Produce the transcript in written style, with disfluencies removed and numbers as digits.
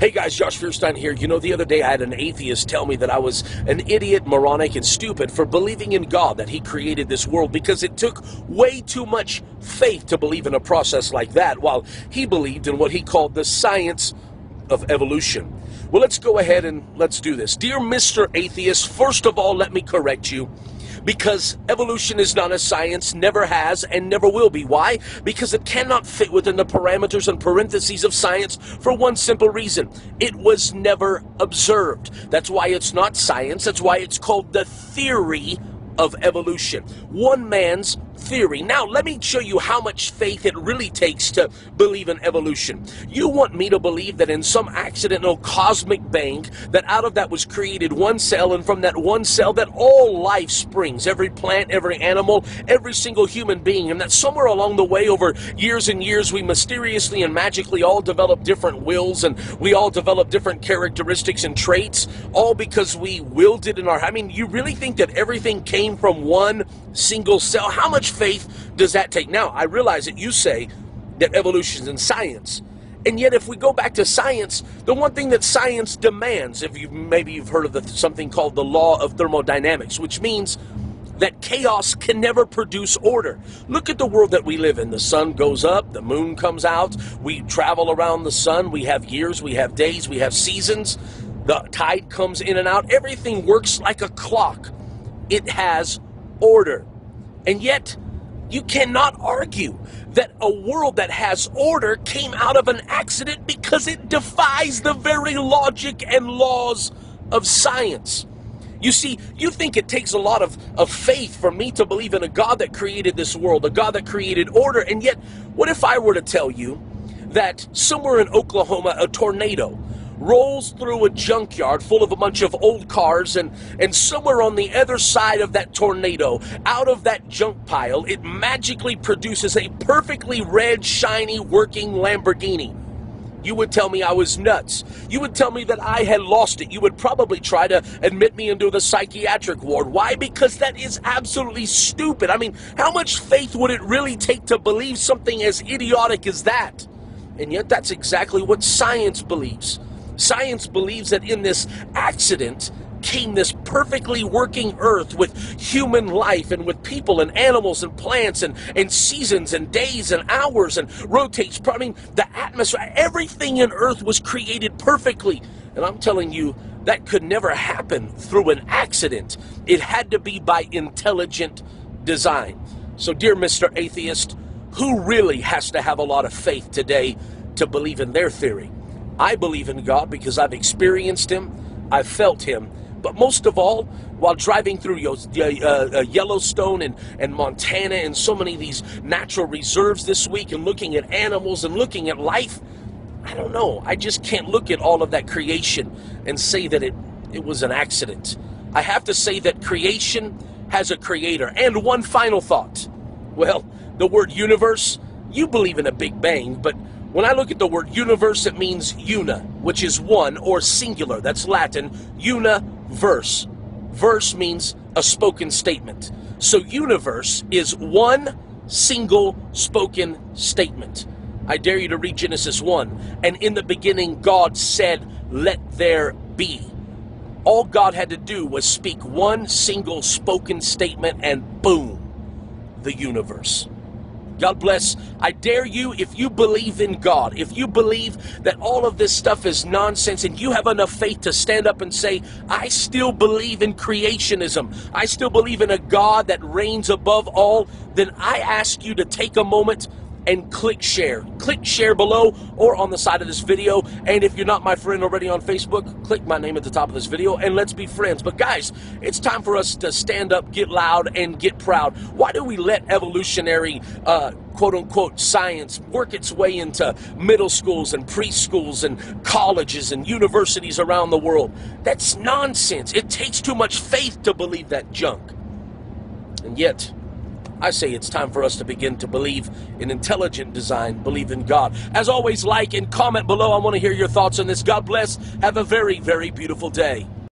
Hey guys, Josh Fierstein here. You know, the other day I had an atheist tell me that I was an idiot, moronic, and stupid for believing in God, that he created this world, because it took way too much faith to believe in a process like that, while he believed in what he called the science of evolution. Well, let's go ahead and let's do this. Dear Mr. Atheist, first of all, let me correct you, because evolution is not a science, never has, and never will be. Why? Because it cannot fit within the parameters and parentheses of science for one simple reason. It was never observed. That's why it's not science. That's why it's called the theory of evolution. One man's theory. Now, let me show you how much faith it really takes to believe in evolution. You want me to believe that in some accidental cosmic bang, that out of that was created one cell, and from that one cell that all life springs, every plant, every animal, every single human being, and that somewhere along the way, over years and years, we mysteriously and magically all develop different wills, and we all develop different characteristics and traits, all because we willed it in our... I mean, you really think that everything came from one single cell? How much faith does that take? Now, I realize that you say that evolution is in science, and yet if we go back to science, the one thing that science demands, if maybe you've heard of something called the law of thermodynamics, which means that chaos can never produce order. Look at the world that we live in. The sun goes up, the moon comes out, we travel around the sun, we have years, we have days, we have seasons, the tide comes in and out, everything works like a clock. It has order. And yet, you cannot argue that a world that has order came out of an accident, because it defies the very logic and laws of science. You see, you think it takes a lot of faith for me to believe in a God that created this world, a God that created order, and yet, what if I were to tell you that somewhere in Oklahoma, a tornado rolls through a junkyard full of a bunch of old cars, and somewhere on the other side of that tornado, out of that junk pile, it magically produces a perfectly red, shiny, working Lamborghini? You would tell me I was nuts. You would tell me that I had lost it. You would probably try to admit me into the psychiatric ward. Why? Because that is absolutely stupid. I mean, how much faith would it really take to believe something as idiotic as that? And yet that's exactly what science believes. Science believes that in this accident came this perfectly working earth with human life, and with people and animals and plants and seasons and days and hours, and rotates. I mean, the atmosphere, everything in earth was created perfectly. And I'm telling you, that could never happen through an accident. It had to be by intelligent design. So, dear Mr. Atheist, who really has to have a lot of faith today to believe in their theory? I believe in God because I've experienced Him, I've felt Him, but most of all, while driving through Yellowstone and Montana and so many of these natural reserves this week, and looking at animals and looking at life, I don't know, I just can't look at all of that creation and say that it was an accident. I have to say that creation has a creator. And one final thought. Well, the word universe, you believe in a Big Bang, but when I look at the word universe, it means una, which is one or singular. That's Latin, universe. Verse means a spoken statement. So universe is one single spoken statement. I dare you to read Genesis 1. And in the beginning, God said, "Let there be." All God had to do was speak one single spoken statement, and boom, the universe. God bless. I dare you, if you believe in God, if you believe that all of this stuff is nonsense, and you have enough faith to stand up and say, I still believe in creationism, I still believe in a God that reigns above all, then I ask you to take a moment and click share. Click share below or on the side of this video. And if you're not my friend already on Facebook, click my name at the top of this video and let's be friends. But guys, it's time for us to stand up, get loud, and get proud. Why do we let evolutionary quote-unquote science work its way into middle schools and preschools and colleges and universities around the world? That's nonsense. It takes too much faith to believe that junk. And yet, I say it's time for us to begin to believe in intelligent design, believe in God. As always, like and comment below. I want to hear your thoughts on this. God bless. Have a very, very beautiful day.